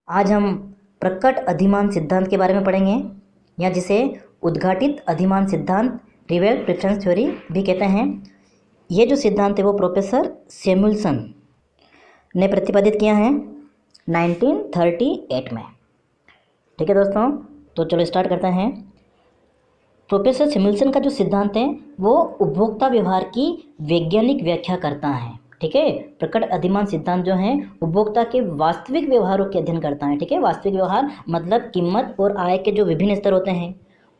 आज हम प्रकट अधिमान सिद्धांत के बारे में पढ़ेंगे, या जिसे उद्घाटित अधिमान सिद्धांत रिवेल्ड प्रेफरेंस थ्योरी भी कहते हैं। ये जो सिद्धांत है वो प्रोफेसर सैमुअल्सन ने प्रतिपादित किया है 1938 में। ठीक है दोस्तों, तो चलो स्टार्ट करते हैं। प्रोफेसर सैमुअल्सन का जो सिद्धांत है वो उपभोक्ता व्यवहार की वैज्ञानिक व्याख्या करता है। ठीक है, प्रकट अधिमान सिद्धांत जो है उपभोक्ता के वास्तविक व्यवहारों के अध्ययन करता है। ठीक है, वास्तविक व्यवहार मतलब कीमत और आय के जो विभिन्न स्तर होते हैं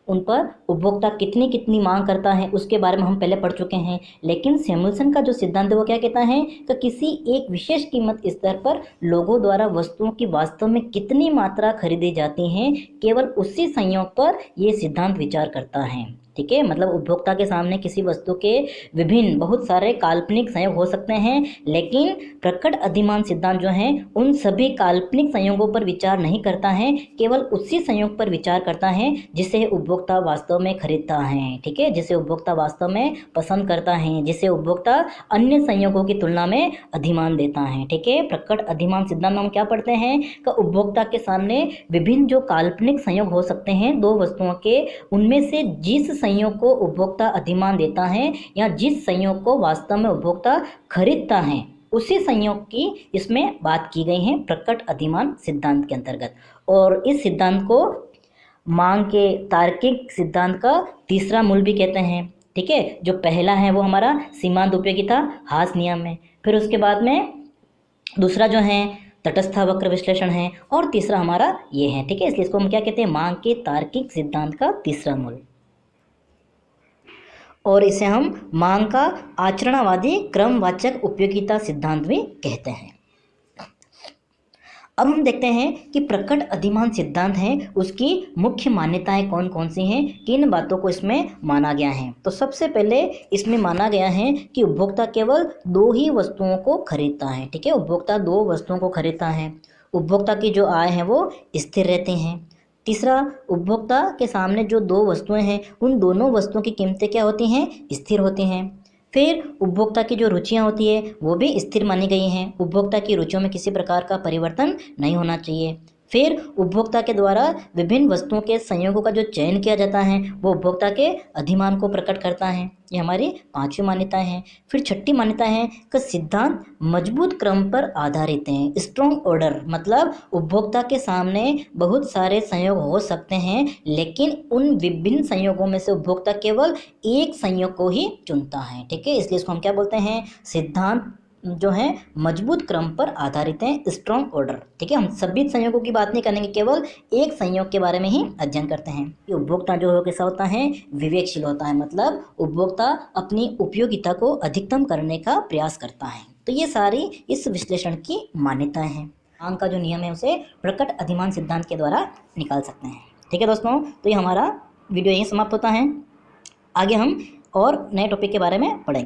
उन पर उपभोक्ता कितनी कितनी मांग करता है उसके बारे में हम पहले पढ़ चुके हैं। लेकिन सैमुअल्सन का जो सिद्धांत है वो क्या कहता है कि किसी एक विशेष कीमत स्तर पर लोगों द्वारा वस्तुओं की वास्तव में कितनी मात्रा खरीदी जाती है, केवल उसी संयोग पर ये सिद्धांत विचार करता है। ठीक है, मतलब उपभोक्ता के सामने किसी वस्तु के विभिन्न बहुत सारे काल्पनिक संयोग हो सकते हैं, लेकिन प्रकट अधिमान सिद्धांत जो है उन सभी काल्पनिक संयोगों पर विचार नहीं करता है, केवल उसी संयोग पर विचार करता है जिसे उपभोक्ता वास्तव में खरीदता है। ठीक है, जिसे उपभोक्ता वास्तव में पसंद करता है, जिसे उपभोक्ता अन्य संयोगों की तुलना में अधिमान देता है। ठीक है, प्रकट अधिमान सिद्धांत में हम क्या पढ़ते हैं कि उपभोक्ता के सामने विभिन्न जो काल्पनिक संयोग हो सकते हैं दो वस्तुओं के, उनमें से जिस संयोग को उपभोक्ता अधिमान देता है या जिस संयोग को वास्तव में उपभोक्ता खरीदता है उसी संयोग की इसमें बात की गई है प्रकट अधिमान सिद्धांत के अंतर्गत। और इस सिद्धांत को मांग के तार्किक सिद्धांत का तीसरा मूल भी कहते हैं। ठीक है, जो पहला है वो हमारा सीमांत उपयोगिता हास नियम है, फिर उसके बाद में दूसरा जो है तटस्थ वक्र विश्लेषण है, और तीसरा हमारा ये है। ठीक है, इसलिए इसको हम क्या कहते हैं, मांग के तार्किक सिद्धांत का तीसरा मूल, और इसे हम मांग का आचरणवादी क्रमवाचक उपयोगिता सिद्धांत भी कहते हैं। अब हम देखते हैं कि प्रकट अधिमान सिद्धांत है उसकी मुख्य मान्यताएं कौन कौन सी हैं, किन बातों को इसमें माना गया है। तो सबसे पहले इसमें माना गया है कि उपभोक्ता केवल दो ही वस्तुओं को खरीदता है। ठीक है, उपभोक्ता दो वस्तुओं को खरीदता है। उपभोक्ता की जो आय है वो स्थिर रहती हैं। तीसरा, उपभोक्ता के सामने जो दो वस्तुएं हैं उन दोनों वस्तुओं की कीमतें क्या होती हैं, स्थिर होती हैं। फिर उपभोक्ता की जो रुचियां होती है वो भी स्थिर मानी गई हैं। उपभोक्ता की रुचियों में किसी प्रकार का परिवर्तन नहीं होना चाहिए। फिर उपभोक्ता के द्वारा विभिन्न वस्तुओं के संयोगों का जो चयन किया जाता है वो उपभोक्ता के अधिमान को प्रकट करता है। ये हमारी पांचवी मान्यताएं हैं। फिर छठी मान्यता है कि सिद्धांत मजबूत क्रम पर आधारित हैं, स्ट्रॉन्ग ऑर्डर, मतलब उपभोक्ता के सामने बहुत सारे संयोग हो सकते हैं लेकिन उन विभिन्न संयोगों में से उपभोक्ता केवल एक संयोग को ही चुनता है। ठीक है, इसलिए इसको हम क्या बोलते हैं, सिद्धांत जो है मजबूत क्रम पर आधारित है, स्ट्रॉन्ग ऑर्डर। ठीक है, हम सभी संयोगों की बात नहीं करेंगे, केवल एक संयोग के बारे में ही अध्ययन करते हैं। ये उपभोक्ता जो कैसा होता है, विवेकशील होता है, मतलब उपभोक्ता अपनी उपयोगिता को अधिकतम करने का प्रयास करता है। तो ये सारी इस विश्लेषण की मान्यताएं हैं। मांग का जो नियम है उसे प्रकट अधिमान सिद्धांत के द्वारा निकाल सकते हैं। ठीक है दोस्तों, तो ये हमारा वीडियो यहीं समाप्त होता है। आगे हम और नए टॉपिक के बारे में पढ़ेंगे।